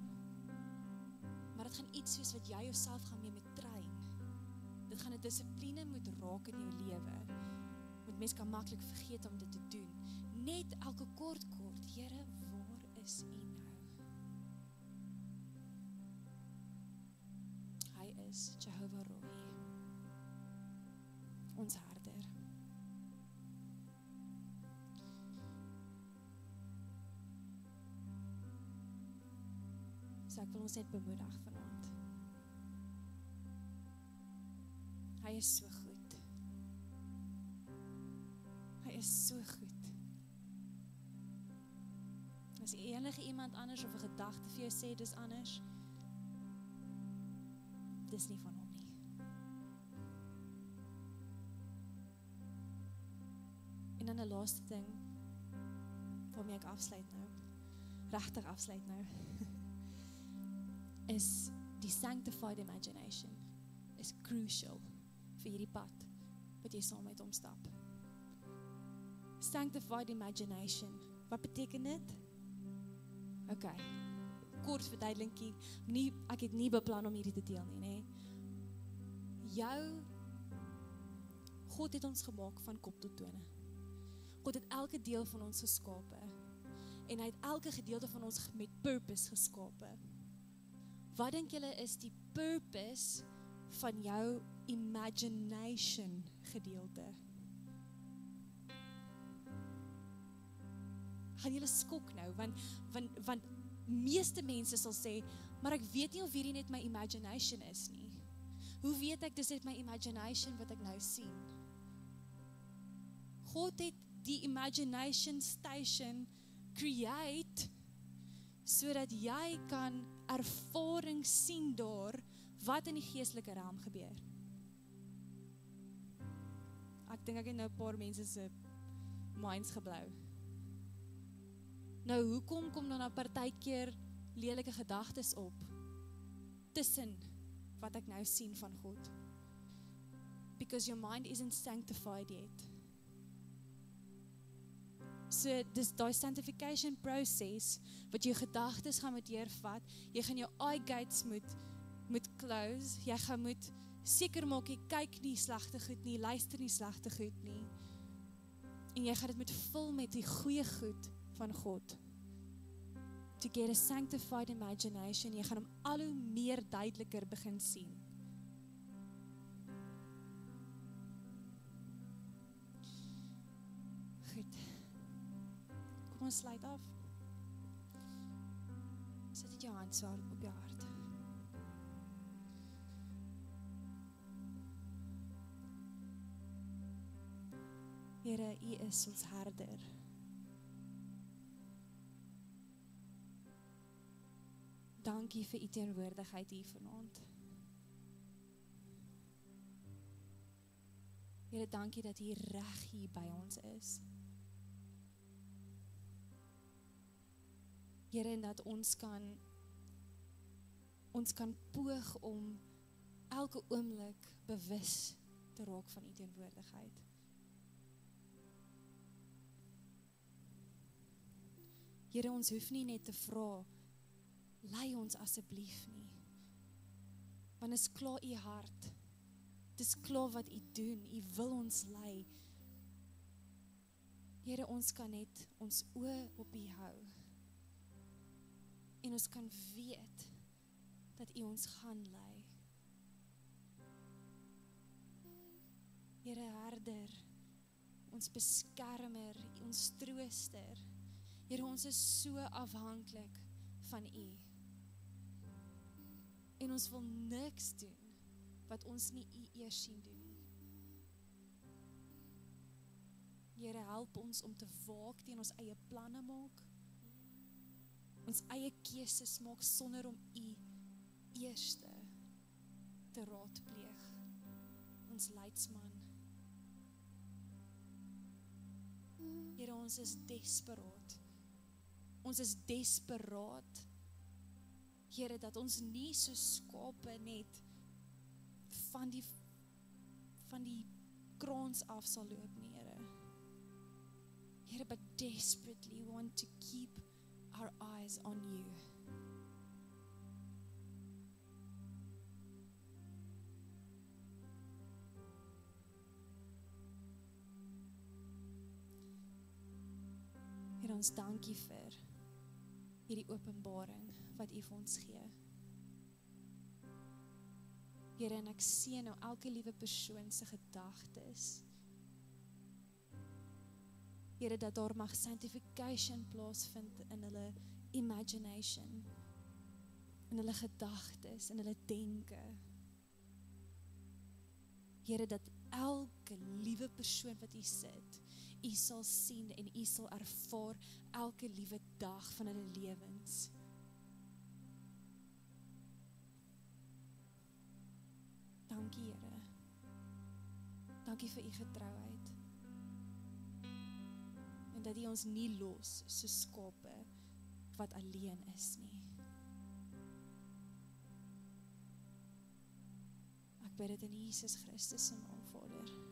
Maar dit gaan iets soos wat jy jouself gaan mee met train. Dit gaan 'n dissipline moet raak in jou lewe. Want mens kan maklik vergeet om dit te doen. Net elke kort, Here, waar is U nou? Hy is Jehovah Rohi, ons herder. So ek wil ons net bemoedig vanaand. Hy is so goed. Hy is so goed. As enige iemand anders of 'n gedagte vir jou sê dis anders, dis nie van hom nie. En dan 'n laaste ding waarmee ek afsluit nou, regtig afsluit nou, is die sanctified imagination is crucial vir hierdie pad wat jy saam met hom stap. Sanctified imagination, wat beteken dit? Okay, kort verduidelikie, ek het nie beplan om hierdie te deel nie, God het ons gemaak van kop tot tone. God het elke deel van ons geskape en hy het elke gedeelte van ons met purpose geskape. Wat dink julle is die purpose van jou imagination gedeelte? Gaan julle skok nou, want meeste mense sal sê, maar ek weet nie of hierdie net my imagination is nie. Hoe weet ek dis net my imagination wat ek nou sien? God het die imagination station create sodat jy kan ervaring sien daar wat in die geestelike realm gebeur. Ek dink ek het nou 'n paar mense se minds geblou. Nou, hoekom kom dan 'n partykeer lelike gedagtes op tussen wat ek nou sien van God? Because your mind isn't sanctified yet. So, dis die sanctification process, wat jou gedagtes gaan moet deurvat, jy gaan jou eye gates moet close, jy gaan moet seker maak, jy kyk nie slegte goed nie, luister nie slegte goed nie, en jy gaan dit moet vul met die goeie goed van God. To get a sanctified imagination, jy gaan hom al hoe meer duideliker begin sien. Goed. Kom ons sluit af. Sit dit jou hand so op jou hart. Here, U is ons herder. Dankie vir U teenwoordigheid hier vanaand. Here, dankie dat U reg hier by ons is. Here, en dat ons kan poog om elke oomblik bewus te raak van U teenwoordigheid. Here, ons hoef nie net te vra, lei ons asseblief nie. Want is klaar U hart. Het is klaar wat U doen. U wil ons lei. Here, ons kan net ons oë op U hou. En ons kan weet dat U ons gaan lei. Here, herder, ons beskermer, ons trooster. Here, ons is so afhanklik van U. En ons wil niks doen wat ons nie U eers sien doen nie. Here, help ons om te waak teen ons eie planne maak. Ons eie keuses maak sonder om U eerste te raadpleeg. Ons leidsman. Here, ons is desperaat. Ons is desperaat. Here, dat ons nie so skape net van die kraans af sal loop nie, Here. Here, but desperately want to keep our eyes on You. Here, ons dankie vir hierdie openbaring wat U vir ons gee. Here, en ek sien nou elke liewe persoon se gedagtes. Here, dat daar mag sanctification plaasvind in hulle imagination, in hulle gedagtes, in hulle denke. Here, dat elke liewe persoon wat U sit, U sal sien en U sal ervaar elke liewe dag van hulle lewens. Dankie, Here. Dankie vir U getrouheid. En dat U ons nie los so skape wat alleen is nie. Ek bid dit in Jesus Christus se naam, Vader.